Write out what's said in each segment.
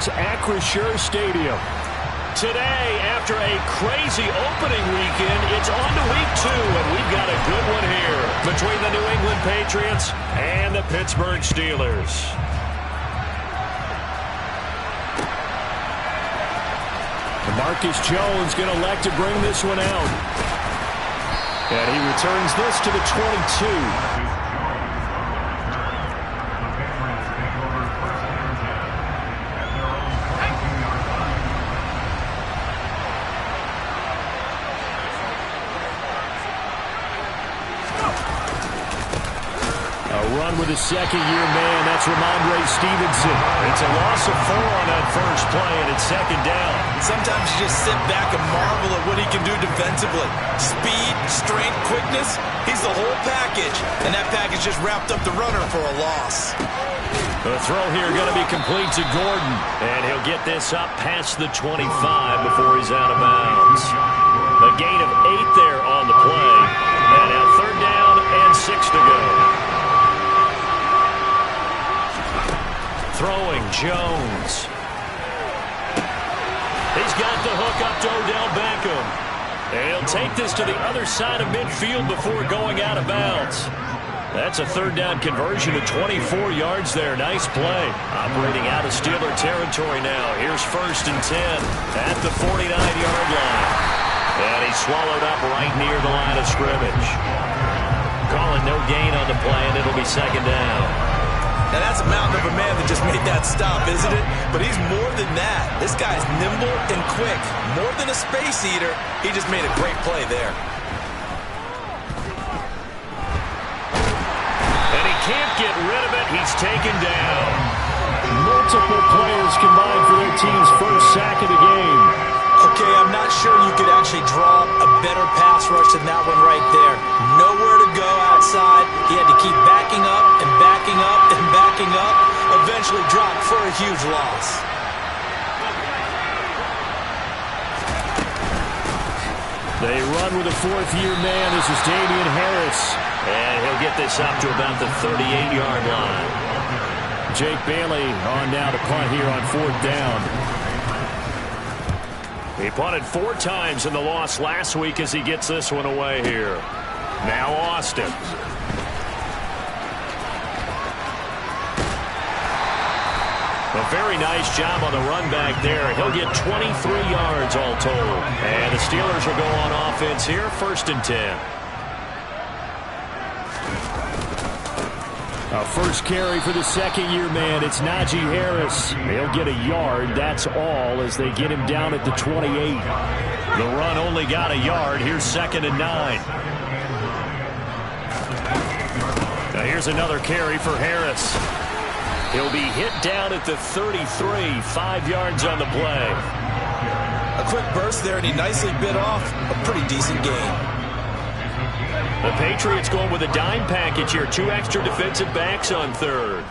is Acrisure Stadium. Today, after a crazy opening weekend, it's on to week 2, and we've got a good one here between the New England Patriots and the Pittsburgh Steelers. Marcus Jones going to elect to bring this one out. And he returns this to the 22. Run with a second-year man. That's Ramondre Stevenson. It's a loss of 4 on that first play, and it's second down. Sometimes you just sit back and marvel at what he can do defensively. Speed, strength, quickness. He's the whole package, and that package just wrapped up the runner for a loss. The throw here going to be complete to Gordon, and he'll get this up past the 25 before he's out of bounds. A gain of 8 there on the play, and now third down and 6 to go. Throwing Jones. He's got the hook up to Odell Beckham. And he'll take this to the other side of midfield before going out of bounds. That's a third down conversion of 24 yards there. Nice play. Operating out of Steeler territory now. Here's first and 10 at the 49-yard line. And he's swallowed up right near the line of scrimmage. Calling no gain on the play, and it'll be second down. Now that's a mountain of a man that just made that stop, isn't it? But he's more than that. This guy's nimble and quick. More than a space eater, he just made a great play there. And he can't get rid of it. He's taken down. Multiple players combined for their team's first sack of the game. Okay, I'm not sure you could actually draw a better pass rush than that one right there. Nowhere to go outside. He had to keep backing up and backing up and backing up. Eventually dropped for a huge loss. They run with a fourth-year man. This is Damian Harris. And he'll get this up to about the 38-yard line. Jake Bailey on now to punt here on fourth down. He punted 4 times in the loss last week as he gets this one away here. Now Austin. A very nice job on the run back there. He'll get 23 yards all told. And the Steelers will go on offense here, first and 10. First carry for the second-year man. It's Najee Harris. He'll get a yard. That's all as they get him down at the 28. The run only got a yard. Here's second and 9. Now here's another carry for Harris. He'll be hit down at the 33. 5 yards on the play. A quick burst there, and he nicely bit off a pretty decent gain. The Patriots going with a dime package here. 2 extra defensive backs on third.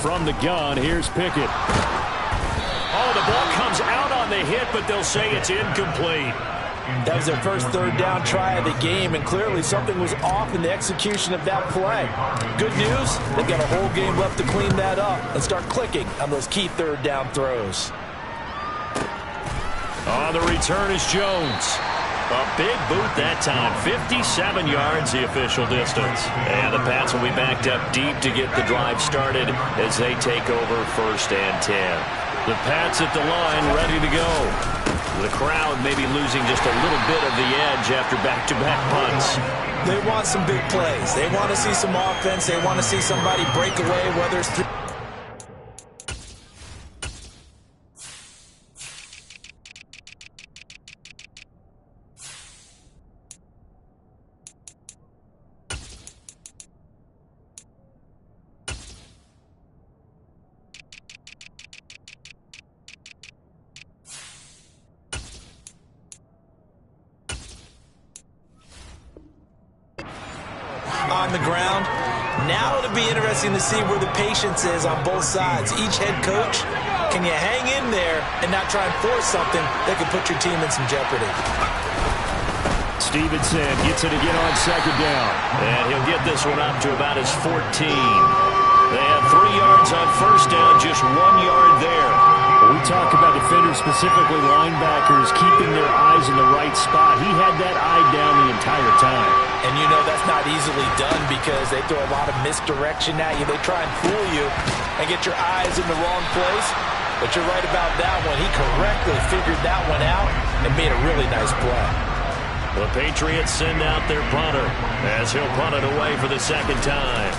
From the gun, here's Pickett. Oh, the ball comes out on the hit, but they'll say it's incomplete. That was their first third down try of the game, and clearly something was off in the execution of that play. Good news, they've got a whole game left to clean that up and start clicking on those key third down throws. On the return is Jones. A big boot that time. 57 yards the official distance. And the Pats will be backed up deep to get the drive started as they take over first and 10. The Pats at the line ready to go. The crowd maybe losing just a little bit of the edge after back-to-back punts. They want some big plays. They want to see some offense. They want to see somebody break away, whether it's through on the ground. Now it'll be interesting to see where the patience is on both sides. Each head coach, can you hang in there and not try and force something that could put your team in some jeopardy? Stevenson gets it again on second down. And he'll get this one up to about his 14. They have 3 yards on first down, just 1 yard talk about defenders, specifically linebackers, keeping their eyes in the right spot. He had that eye down the entire time. And you know that's not easily done because they throw a lot of misdirection at you. They try and fool you and get your eyes in the wrong place. But you're right about that one. He correctly figured that one out and made a really nice play. The Patriots send out their punter as he'll punt it away for the second time.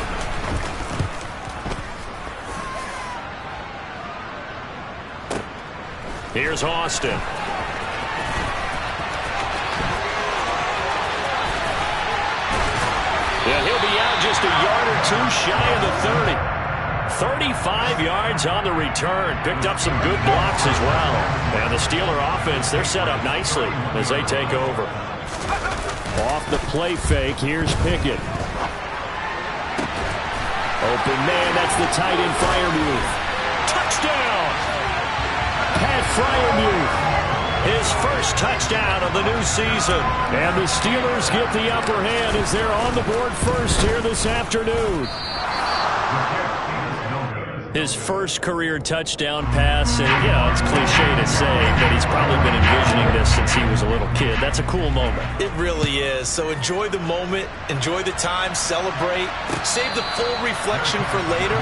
Here's Austin. Yeah, he'll be out just a yard or two shy of the 30. 35 yards on the return. Picked up some good blocks as well. And the Steeler offense, they're set up nicely as they take over. Off the play fake, here's Pickett. Open man, that's the tight end Freiermuth. Touchdown! Pat Freiermuth, his first touchdown of the new season. And the Steelers get the upper hand as they're on the board first here this afternoon. His first career touchdown pass, and yeah, it's cliche to say, but he's probably been envisioning this since he was a little kid. That's a cool moment. It really is. So enjoy the moment, enjoy the time, celebrate, save the full reflection for later,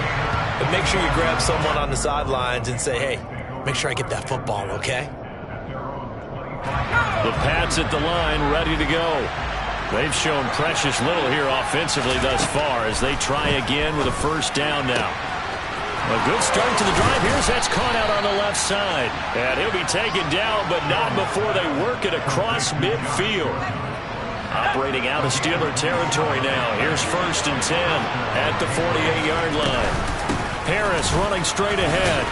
but make sure you grab someone on the sidelines and say, hey, make sure I get that football, okay? The Pats at the line, ready to go. They've shown precious little here offensively thus far as they try again with a first down now. A good start to the drive. That's caught out on the left side. And he'll be taken down, but not before they work it across midfield. Operating out of Steeler territory now. Here's 1st and 10 at the 48-yard line. Harris running straight ahead.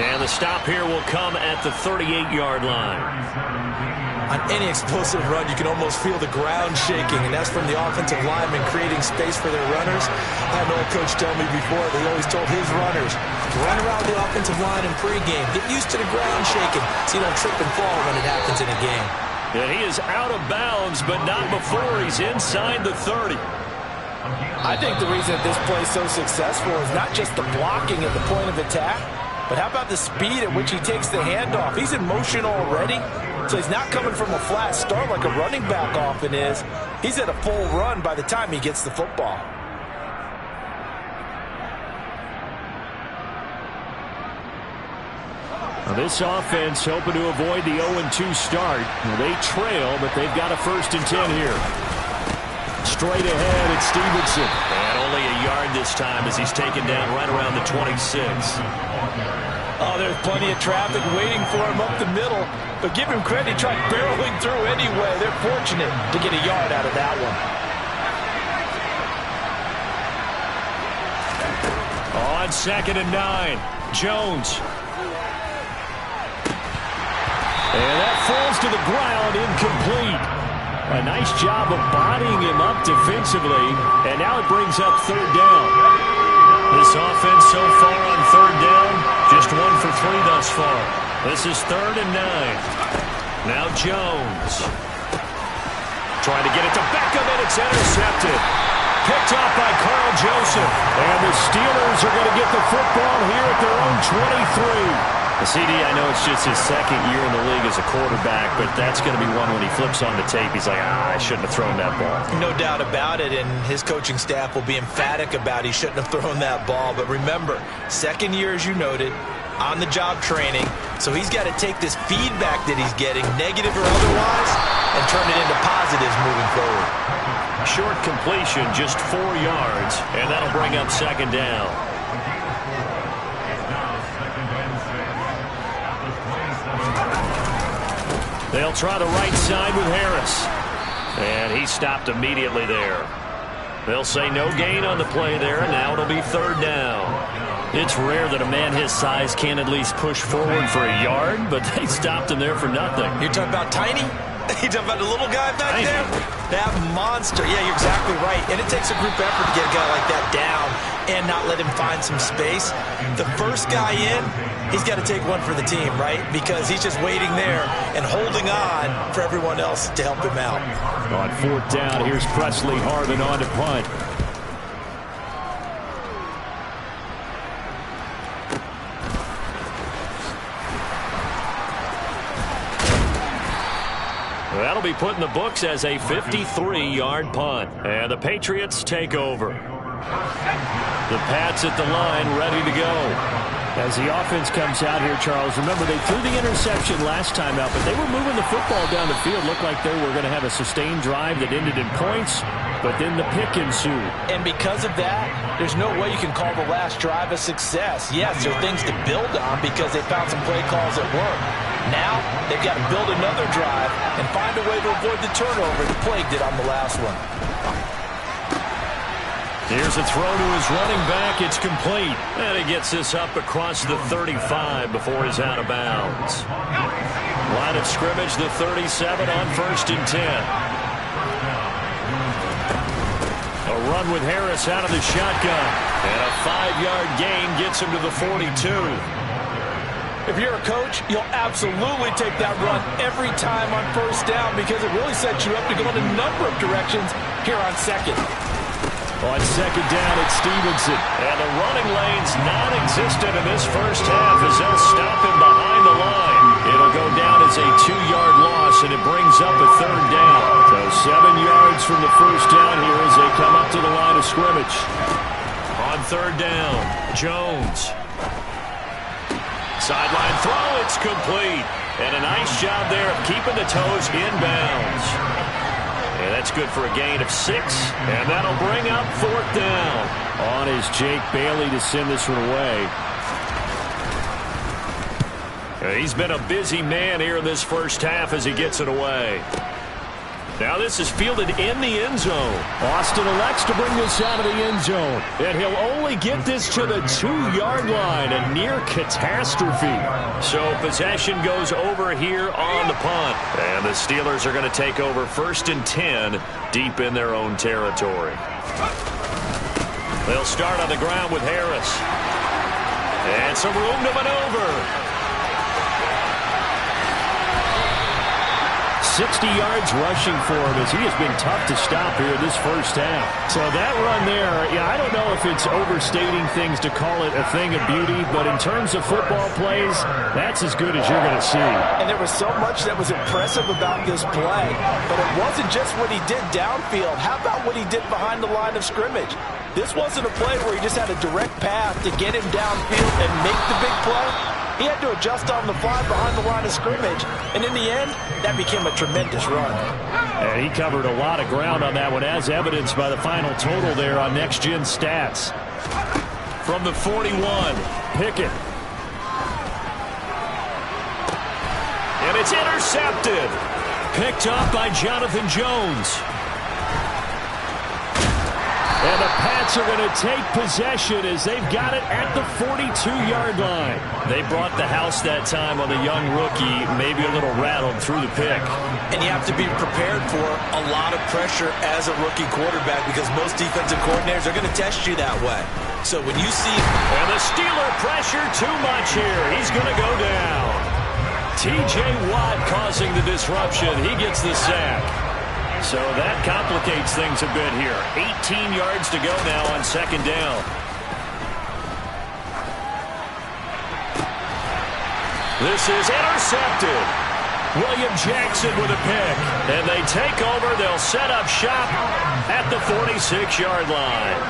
And the stop here will come at the 38-yard line. On any explosive run, you can almost feel the ground shaking, and that's from the offensive linemen creating space for their runners. I had an old coach tell me before, they always told his runners, run around the offensive line in pregame. Get used to the ground shaking so you don't trip and fall when it happens in a game. And he is out of bounds, but not before he's inside the 30. I think the reason that this play is so successful is not just the blocking at the point of attack, but how about the speed at which he takes the handoff? He's in motion already, so he's not coming from a flat start like a running back often is. He's at a full run by the time he gets the football. Now this offense hoping to avoid the 0-2 start. Now they trail, but they've got a 1st and 10 here. Straight ahead, it's Stevenson. And only a yard this time as he's taken down right around the 26. Oh, there's plenty of traffic waiting for him up the middle. But give him credit, he tried barreling through anyway. They're fortunate to get a yard out of that one. On 2nd and 9, Jones. And that falls to the ground, incomplete. A nice job of bodying him up defensively, and now it brings up 3rd down. This offense so far on 3rd down, just 1 for 3 thus far. This is 3rd and 9. Now Jones. Trying to get it to Beckham, and it's intercepted. Picked up by Carl Joseph. And the Steelers are going to get the football here at their own 23. CD, I know it's just his 2nd year in the league as a quarterback, but that's going to be one when he flips on the tape. He's like, I shouldn't have thrown that ball. No doubt about it, and his coaching staff will be emphatic about he shouldn't have thrown that ball. But remember, 2nd year, as you noted, on-the-job training, so he's got to take this feedback that he's getting, negative or otherwise, and turn it into positives moving forward. Short completion, just 4 yards, and that'll bring up 2nd down. They'll try the right side with Harris. And he stopped immediately there. They'll say no gain on the play there, and now it'll be 3rd down. It's rare that a man his size can at least push forward for a yard, but they stopped him there for nothing. You're talking about tiny? You're talking about the little guy back there? That monster. Yeah, you're exactly right. And it takes a group effort to get a guy like that down and not let him find some space. The first guy in, he's got to take one for the team, right? Because he's just waiting there and holding on for everyone else to help him out. On 4th down, here's Presley Harvin on to punt. That'll be put in the books as a 53-yard punt. And the Patriots take over. The Pats at the line, ready to go. As the offense comes out here, Charles, remember they threw the interception last time out, but they were moving the football down the field. Looked like they were going to have a sustained drive that ended in points, but then the pick ensued. And because of that, there's no way you can call the last drive a success. Yes, there are things to build on because they found some play calls that work. Now, they've got to build another drive and find a way to avoid the turnover that plagued it on the last one. Here's a throw to his running back. It's complete. And he gets this up across the 35 before he's out of bounds. Line of scrimmage, the 37 on 1st and 10. A run with Harris out of the shotgun. And a 5-yard gain gets him to the 42. If you're a coach, you'll absolutely take that run every time on 1st down because it really sets you up to go in a number of directions here on 2nd. On 2nd down, it's Stevenson. And the running lane's non-existent in this first half as they'll stop him behind the line. It'll go down as a 2-yard loss, and it brings up a 3rd down. So 7 yards from the first down here as they come up to the line of scrimmage. On 3rd down, Jones. Sideline throw, it's complete. And a nice job there of keeping the toes inbounds. And that's good for a gain of 6. And that'll bring up 4th down. On is Jake Bailey to send this one away. He's been a busy man here in this first half as he gets it away. Now this is fielded in the end zone. Austin elects to bring this out of the end zone. And he'll only get this to the 2-yard line. A near catastrophe. So possession goes over here on the punt. And the Steelers are going to take over 1st and 10 deep in their own territory. They'll start on the ground with Harris. And some room to maneuver. 60 yards rushing for him as he has been tough to stop here in this first half. So that run there, I don't know if it's overstating things to call it a thing of beauty, but in terms of football plays, that's as good as you're going to see. And there was so much that was impressive about this play, but it wasn't just what he did downfield. How about what he did behind the line of scrimmage? This wasn't a play where he just had a direct path to get him downfield and make the big play. He had to adjust on the fly behind the line of scrimmage. And in the end, that became a tremendous run. And he covered a lot of ground on that one, as evidenced by the final total there on Next Gen Stats. From the 41, Pickett. And it's intercepted. Picked up by Jonathan Jones. And the Pats are going to take possession as they've got it at the 42-yard line. They brought the house that time on the young rookie, maybe a little rattled through the pick. And you have to be prepared for a lot of pressure as a rookie quarterback because most defensive coordinators are going to test you that way. So when you see... And the Steeler pressure too much here. He's going to go down. T.J. Watt causing the disruption. He gets the sack. So that complicates things a bit here. 18 yards to go now on 2nd down. This is intercepted. William Jackson with a pick. And they take over. They'll set up shop at the 46-yard line.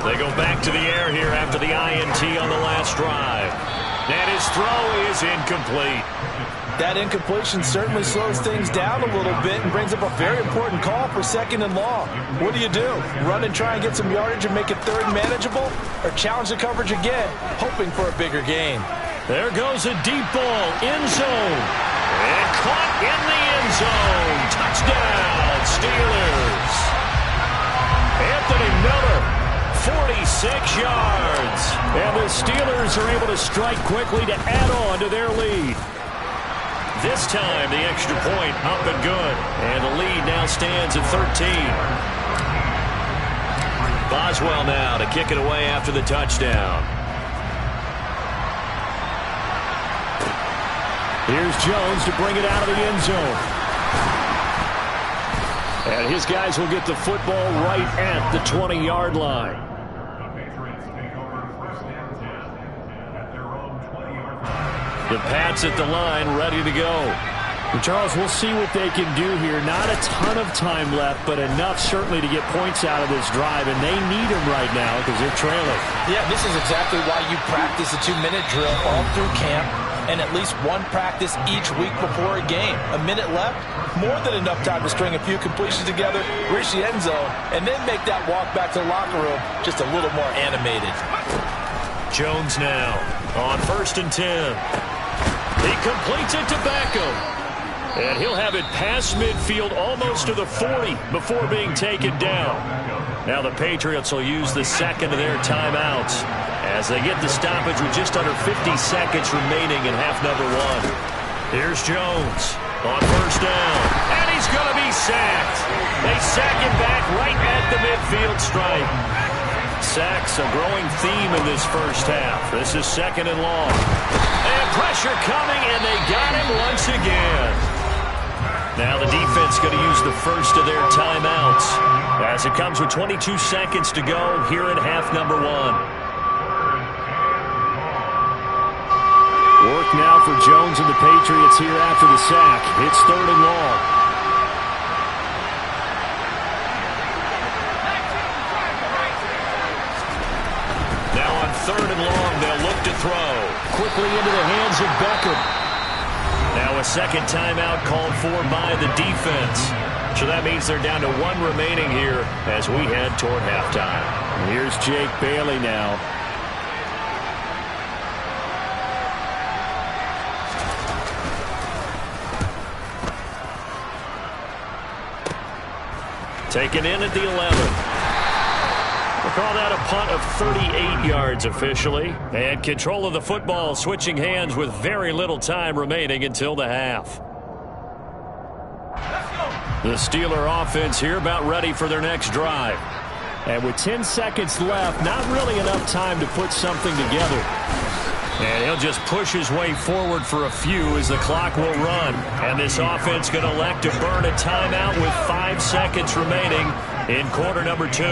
They go back to the air here after the INT on the last drive. And his throw is incomplete. That incompletion certainly slows things down a little bit and brings up a very important call for 2nd and long. What do? Run and try and get some yardage and make it 3rd manageable? Or challenge the coverage again, hoping for a bigger gain? There goes a deep ball, end zone. And caught in the end zone. Touchdown, Steelers. Anthony Miller, 46 yards. And the Steelers are able to strike quickly to add on to their lead. This time, the extra point up and good. And the lead now stands at 13. Boswell now to kick it away after the touchdown. Here's Jones to bring it out of the end zone. And his guys will get the football right at the 20-yard line. The Pats at the line, ready to go. And Charles, we'll see what they can do here. Not a ton of time left, but enough certainly to get points out of this drive, and they need them right now because they're trailing. Yeah, this is exactly why you practice a 2-minute drill all through camp and at least one practice each week before a game. A minute left, more than enough time to string a few completions together, reach the end zone, and then make that walk back to the locker room just a little more animated. Jones now on 1st and 10. He completes it to Beckham. And he'll have it past midfield almost to the 40 before being taken down. Now the Patriots will use the second of their timeouts as they get the stoppage with just under 50 seconds remaining in half number 1. Here's Jones on 1st down. And he's going to be sacked. They sack him back right at the midfield stripe. Sacks a growing theme in this first half. This is 2nd and long. And pressure coming, and they got him once again. Now the defense going to use the first of their timeouts as it comes with 22 seconds to go here in half number 1. Work now for Jones and the Patriots here after the sack. It's 3rd and long. Now on 3rd and long, they'll look to throw. Quickly into the hands of Beckham. Now a second timeout called for by the defense. So that means they're down to 1 remaining here as we head toward halftime. Here's Jake Bailey now. Taken in at the 11. We'll call that a punt of 38 yards officially. And control of the football switching hands with very little time remaining until the half. The Steeler offense here about ready for their next drive. And with 10 seconds left, not really enough time to put something together. And he'll just push his way forward for a few as the clock will run. And this offense going to elect to burn a timeout with 5 seconds remaining in quarter number 2.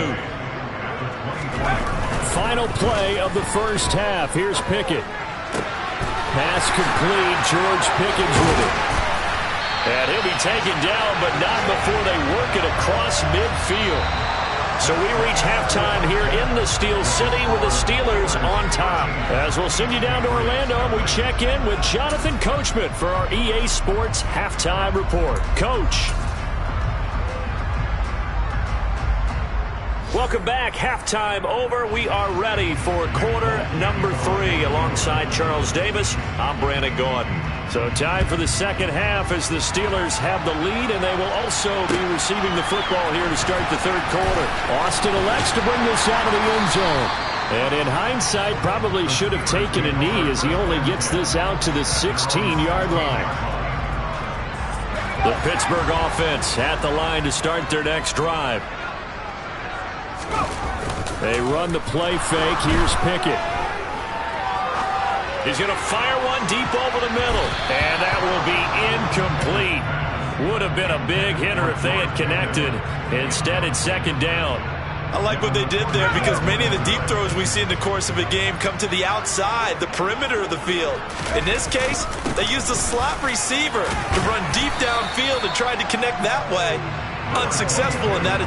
Final play of the first half. Here's Pickett. Pass complete. George Pickens with it. And he'll be taken down, but not before they work it across midfield. So we reach halftime here in the Steel City with the Steelers on top. As we'll send you down to Orlando, and we check in with Jonathan Coachman for our EA Sports Halftime Report. Coach. Welcome back. Halftime over. We are ready for quarter number 3. Alongside Charles Davis, I'm Brandon Gaudin. So time for the second half as the Steelers have the lead, and they will also be receiving the football here to start the third quarter. Austin elects to bring this out of the end zone. And in hindsight, probably should have taken a knee as he only gets this out to the 16-yard line. The Pittsburgh offense at the line to start their next drive. They run the play fake. Here's Pickett. He's going to fire one deep over the middle. And that will be incomplete. Would have been a big hitter if they had connected. Instead, it's 2nd down. I like what they did there because many of the deep throws we see in the course of a game come to the outside, the perimeter of the field. In this case, they used a slot receiver to run deep downfield and tried to connect that way. Unsuccessful in that.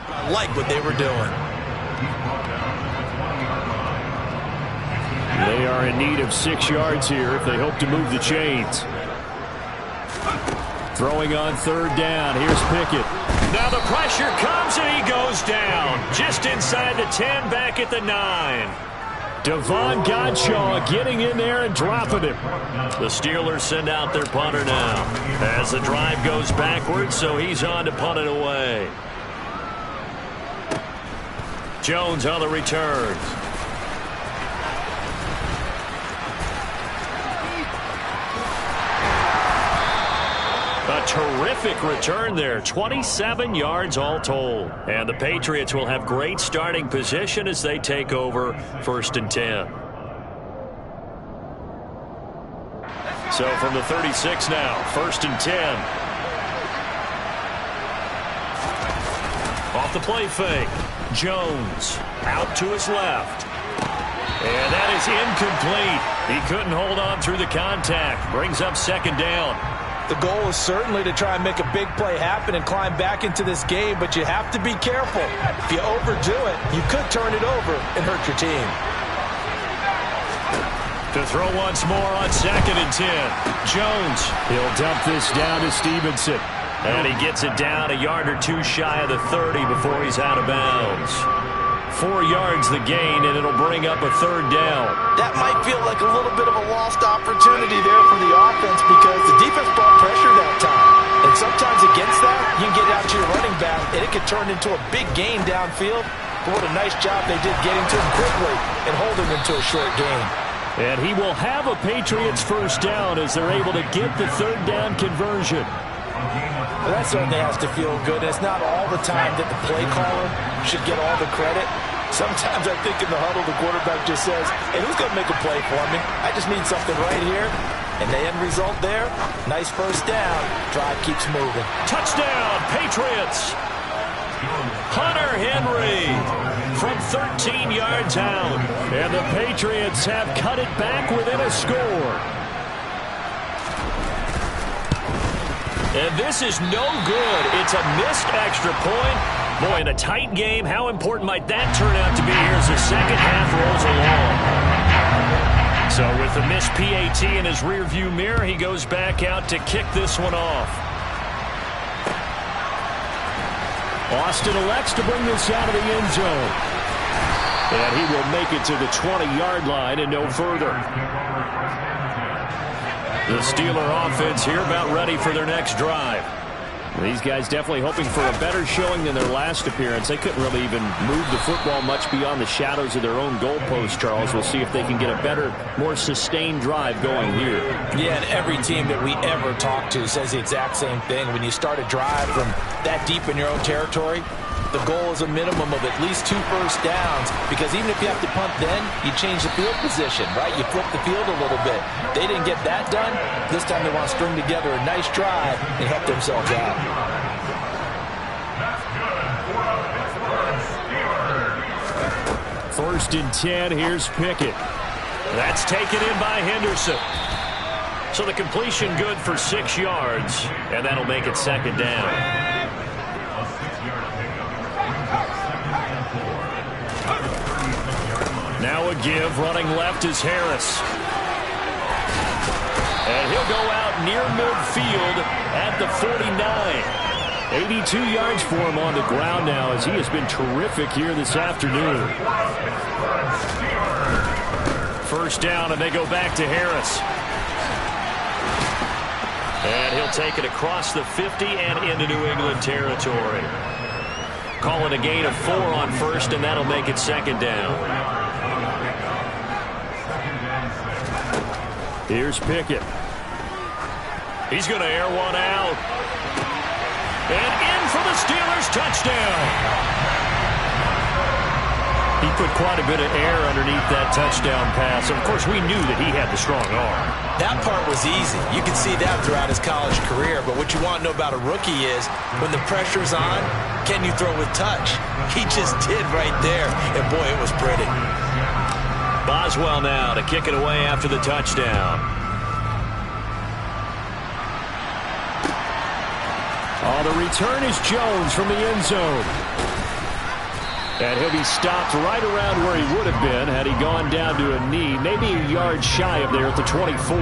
I like what they were doing. They are in need of 6 yards here if they hope to move the chains. Throwing on 3rd down. Here's Pickett. Now the pressure comes and he goes down. Just inside the 10, back at the 9. Devon Godshaw getting in there and dropping him. The Steelers send out their punter now as the drive goes backwards, so he's on to punt it away. Jones on the return. A terrific return there. 27 yards all told. And the Patriots will have great starting position as they take over 1st and 10. So from the 36 now, 1st and 10. Off the play fake. Jones out to his left. And that is incomplete. He couldn't hold on through the contact. Brings up 2nd down. The goal is certainly to try and make a big play happen and climb back into this game, but you have to be careful. If you overdo it, you could turn it over and hurt your team. To throw once more on 2nd and 10. Jones. He'll dump this down to Stevenson. And he gets it down a yard or two shy of the 30 before he's out of bounds. 4 yards the gain, and it'll bring up a 3rd down. That might feel like a little bit of a lost opportunity there for the offense because the defense brought pressure that time. And sometimes against that, you can get out to your running back, and it could turn into a big gain downfield. But what a nice job they did getting to him quickly and holding him to a short gain. And he will have a Patriots 1st down as they're able to get the 3rd down conversion. Well, that certainly has to feel good. It's not all the time that the play caller should get all the credit. Sometimes I think in the huddle, the quarterback just says, hey, who's going to make a play for me? I just need something right here. And the end result there, nice 1st down. Drive keeps moving. Touchdown, Patriots. Hunter Henry from 13 yards out. And the Patriots have cut it back within a score. And this is no good. It's a missed extra point. Boy, in a tight game, how important might that turn out to be here as the second half rolls along? So with the missed PAT in his rearview mirror, he goes back out to kick this one off. Austin elects to bring this out of the end zone. And he will make it to the 20-yard line and no further. The Steeler offense here about ready for their next drive. These guys definitely hoping for a better showing than their last appearance. They couldn't really even move the football much beyond the shadows of their own goalpost, Charles. We'll see if they can get a better, more sustained drive going here. Yeah, and every team that we ever talk to says the exact same thing. When you start a drive from that deep in your own territory, the goal is a minimum of at least 2 first downs, because even if you have to punt then, you change the field position, right? You flip the field a little bit. They didn't get that done. This time they want to string together a nice drive and help themselves out. First and 10, here's Pickett. That's taken in by Henderson. So the completion good for 6 yards, and that'll make it 2nd down. Now a give, running left is Harris. And he'll go out near midfield at the 49. 82 yards for him on the ground now as he has been terrific here this afternoon. 1st down, and they go back to Harris. And he'll take it across the 50 and into New England territory. Call it a gain of 4 on 1st, and that'll make it 2nd down. Here's Pickett. He's going to air one out. And in for the Steelers touchdown. He put quite a bit of air underneath that touchdown pass. Of course, we knew that he had the strong arm. That part was easy. You can see that throughout his college career. But what you want to know about a rookie is when the pressure's on, can you throw with touch? He just did right there. And boy, it was pretty. Boswell now to kick it away after the touchdown. Oh, the return is Jones from the end zone. And he'll be stopped right around where he would have been had he gone down to a knee, maybe a yard shy of there at the 24.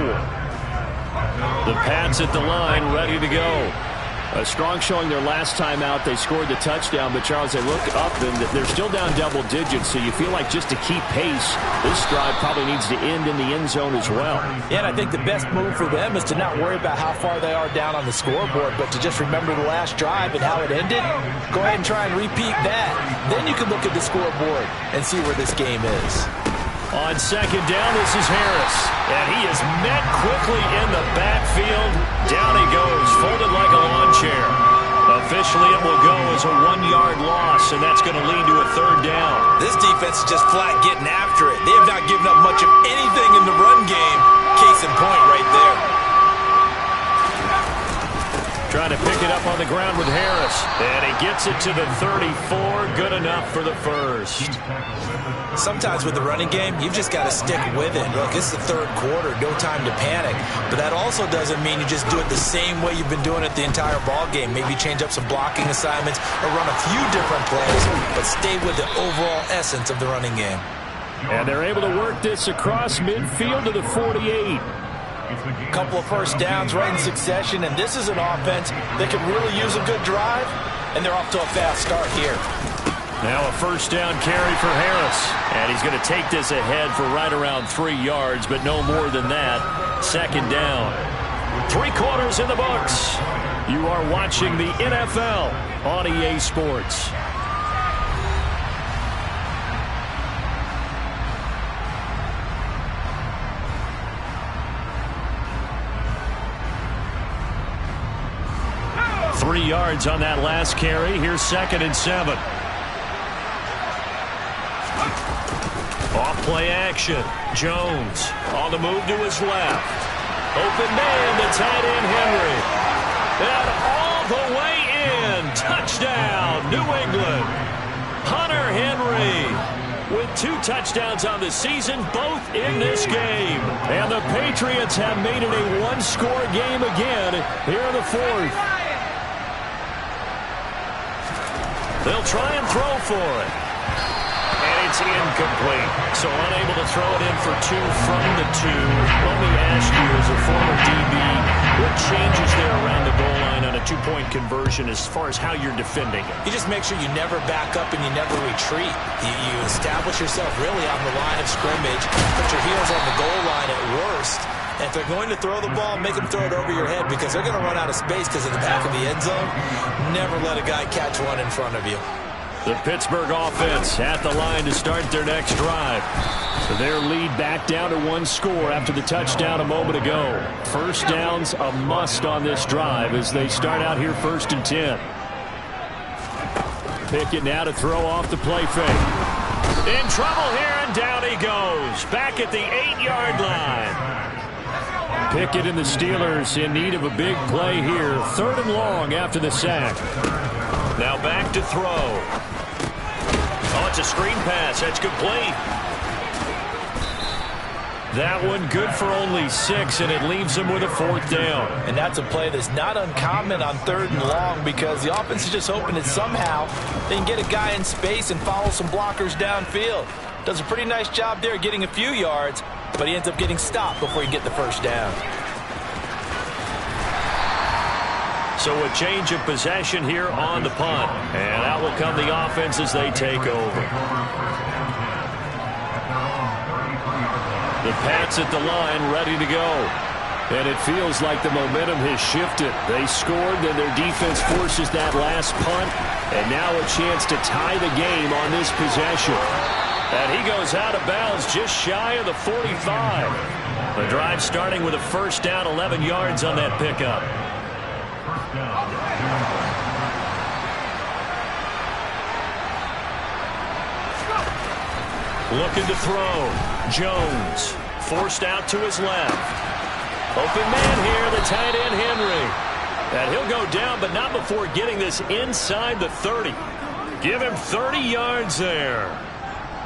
The Pats at the line, ready to go. A strong showing their last time out. They scored the touchdown, but Charles, they look up and they're still down double digits, so you feel like just to keep pace, this drive probably needs to end in the end zone as well. Yeah, and I think the best move for them is to not worry about how far they are down on the scoreboard, but to just remember the last drive and how it ended. Go ahead and try and repeat that. Then you can look at the scoreboard and see where this game is. On second down, this is Harris. And he is met quickly in the backfield. Down he goes, folded like a lawn chair. Officially, it will go as a 1-yard loss, and that's going to lead to a third down. This defense is just flat getting after it. They have not given up much of anything in the run game. Case in point right there. Trying to pick it up on the ground with Harris. And he gets it to the 34. Good enough for the first. Sometimes with the running game, you've just got to stick with it. Look, it's the third quarter, no time to panic. But that also doesn't mean you just do it the same way you've been doing it the entire ball game. Maybe change up some blocking assignments or run a few different plays, but stay with the overall essence of the running game. And they're able to work this across midfield to the 48. A couple of first downs right in succession, and this is an offense that could really use a good drive, and they're off to a fast start here. Now a first down carry for Harris. And he's going to take this ahead for right around 3 yards, but no more than that. Second down. 3 quarters in the books. You are watching the NFL on EA Sports. Three yards on that last carry. Here's 2nd and 7. Off play action. Jones on the move to his left. Open man to tight end Henry. And all the way in. Touchdown, New England. Hunter Henry with 2 touchdowns on the season, both in this game. And the Patriots have made it a 1-score game again here in the 4th. They'll try and throw for it. And it's incomplete. So unable to throw it in for 2 from the 2. Let me ask you, as a former DB, what changes there around the goal line on a 2-point conversion as far as how you're defending it? You just make sure you never back up and you never retreat. You establish yourself really on the line of scrimmage, put your heels on the goal line at worst. And if they're going to throw the ball, make them throw it over your head because they're going to run out of space because of the back of the end zone. Never let a guy catch one in front of you. The Pittsburgh offense at the line to start their next drive. So their lead back down to 1 score after the touchdown a moment ago. First down's a must on this drive as they start out here 1st and 10. Pickett now to throw off the play fake. In trouble here, and down he goes. Back at the 8-yard line. Pickett and the Steelers in need of a big play here. 3rd and long after the sack. Now back to throw. Oh, it's a screen pass. That's complete. That one good for only 6, and it leaves them with a 4th down. And that's a play that's not uncommon on 3rd and long because the offense is just hoping that somehow they can get a guy in space and follow some blockers downfield. Does a pretty nice job there getting a few yards, but he ends up getting stopped before he can get the first down. So a change of possession here on the punt. And out will come the offense as they take over. The Pats at the line ready to go. And it feels like the momentum has shifted. They scored, then their defense forces that last punt. And now a chance to tie the game on this possession. And he goes out of bounds just shy of the 45. The drive starting with a first down, 11 yards on that pickup. Looking to throw. Jones forced out to his left. Open man here, the tight end Henry. And he'll go down, but not before getting this inside the 30. Give him 30 yards there.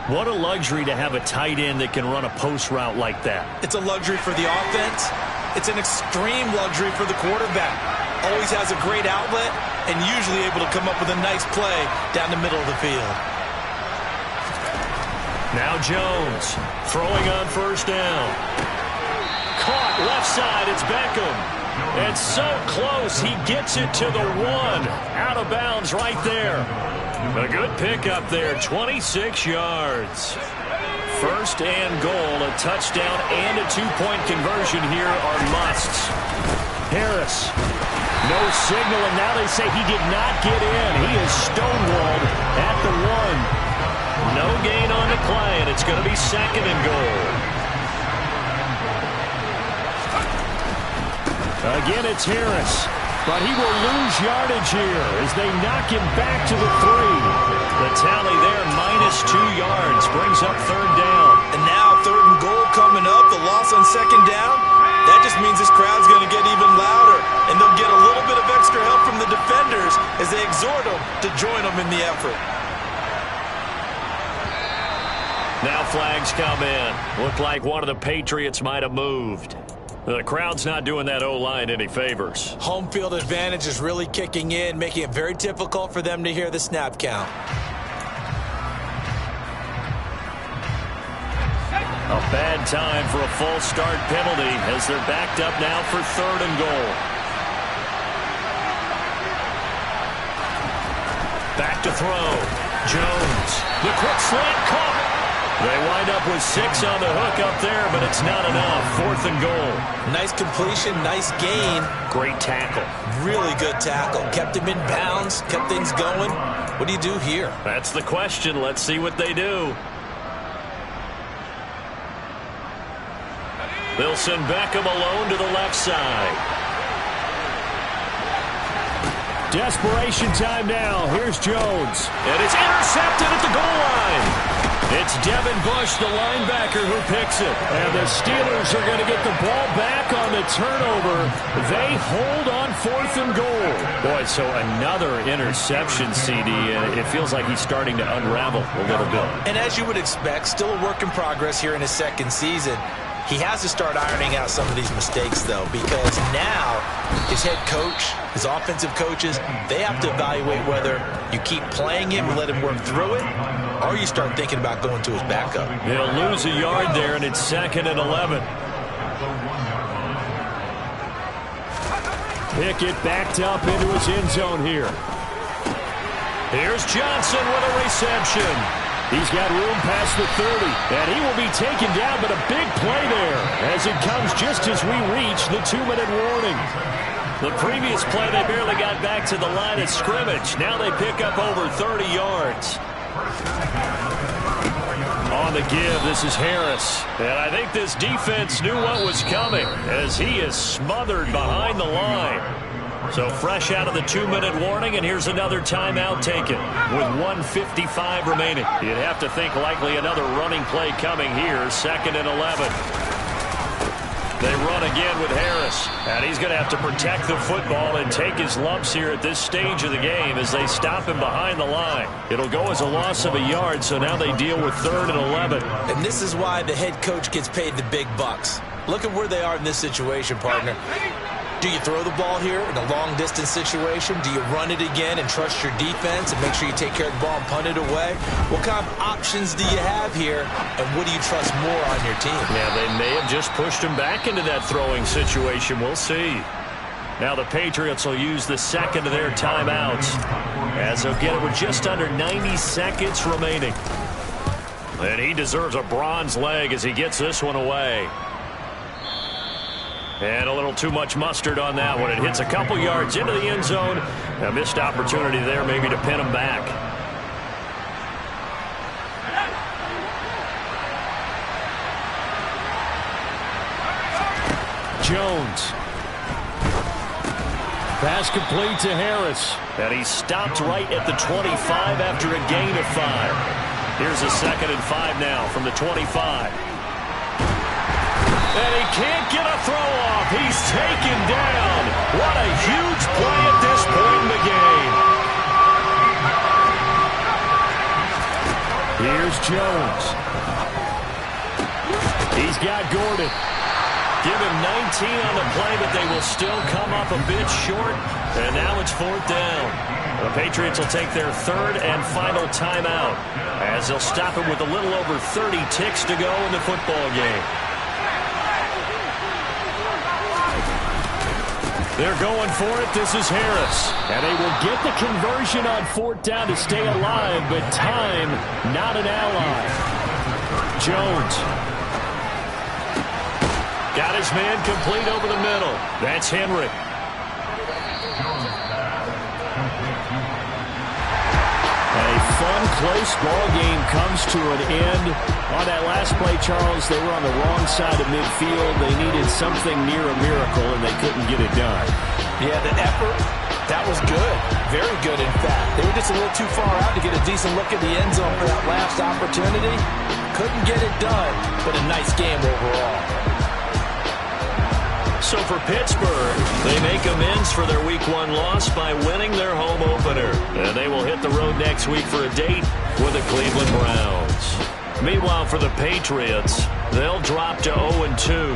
What a luxury to have a tight end that can run a post route like that. It's a luxury for the offense. It's an extreme luxury for the quarterback. Always has a great outlet and usually able to come up with a nice play down the middle of the field. Now Jones throwing on first down. Caught left side. It's Beckham. And so close. He gets it to the 1. Out of bounds right there. A good pickup there. 26 yards. First and goal. A touchdown and a 2-point conversion here are musts. Harris. No signal, and now they say he did not get in. He is stonewalled at the 1. No gain on the play, and it's going to be 2nd and goal. Again, it's Harris. But he will lose yardage here as they knock him back to the 3. The tally there, -2 yards, brings up 3rd down. And now 3rd and goal coming up, the loss on 2nd down. That just means this crowd's going to get even louder. And they'll get a little bit of extra help from the defenders as they exhort them to join them in the effort. Now flags come in. Looked like one of the Patriots might have moved. The crowd's not doing that O-line any favors. Home field advantage is really kicking in, making it very difficult for them to hear the snap count. A bad time for a false start penalty as they're backed up now for 3rd and goal. Back to throw. Jones. The quick slant caught. They wind up with 6 on the hook up there, but it's not enough. 4th and goal. Nice completion, nice gain. Great tackle. Really good tackle. Kept him in bounds, kept things going. What do you do here? That's the question. Let's see what they do. They'll send Beckham alone to the left side. Desperation time now. Here's Jones. And it's intercepted at the goal line. It's Devin Bush, the linebacker, who picks it. And the Steelers are going to get the ball back on the turnover. They hold on 4th and goal. Boy, so another interception, CD. It feels like he's starting to unravel a little bit. And as you would expect, still a work in progress here in his 2nd season. He has to start ironing out some of these mistakes, though, because now his head coach, his offensive coaches, they have to evaluate whether you keep playing him and let him work through it, or you start thinking about going to his backup. He'll lose a yard there, and it's 2nd and 11. Pickett backed up into his end zone here. Here's Johnson with a reception. He's got room past the 30, and he will be taken down, but a big play there as it comes just as we reach the 2-minute warning. The previous play, they barely got back to the line of scrimmage. Now they pick up over 30 yards. On the give, this is Harris. And I think this defense knew what was coming as he is smothered behind the line. So fresh out of the 2-minute warning, and here's another timeout taken with 1:55 remaining. You'd have to think likely another running play coming here, 2nd and 11. They run again with Harris, and he's going to have to protect the football and take his lumps here at this stage of the game as they stop him behind the line. It'll go as a loss of a yard, so now they deal with 3rd and 11. And this is why the head coach gets paid the big bucks. Look at where they are in this situation, partner. Do you throw the ball here in a long-distance situation? Do you run it again and trust your defense and make sure you take care of the ball and punt it away? What kind of options do you have here, and what do you trust more on your team? Yeah, they may have just pushed him back into that throwing situation. We'll see. Now the Patriots will use the 2nd of their timeouts as they'll get it with just under 90 seconds remaining. And he deserves a bronze leg as he gets this one away. And a little too much mustard on that one. It hits a couple yards into the end zone. A missed opportunity there maybe to pin him back. Jones. Pass complete to Harris. And he stopped right at the 25 after a gain of 5. Here's a 2nd and 5 now from the 25. And he can't get a throw off. He's taken down. What a huge play at this point in the game. Here's Jones. He's got Gordon. Give him 19 on the play, but they will still come up a bit short. And now it's 4th down. The Patriots will take their 3rd and final timeout as they'll stop it with a little over 30 ticks to go in the football game. They're going for it. This is Harris. And they will get the conversion on 4th down to stay alive, but time, not an ally. Jones. Got his man complete over the middle. That's Henry. A fun close ball game comes to an end. On that last play, Charles, they were on the wrong side of midfield. They needed something near a miracle, and they couldn't get it done. Yeah, the effort, that was good. Very good, in fact. They were just a little too far out to get a decent look at the end zone for that last opportunity. Couldn't get it done, but a nice game overall. So for Pittsburgh, they make amends for their Week 1 loss by winning their home opener. And they will hit the road next week for a date with the Cleveland Browns. Meanwhile, for the Patriots, they'll drop to 0-2.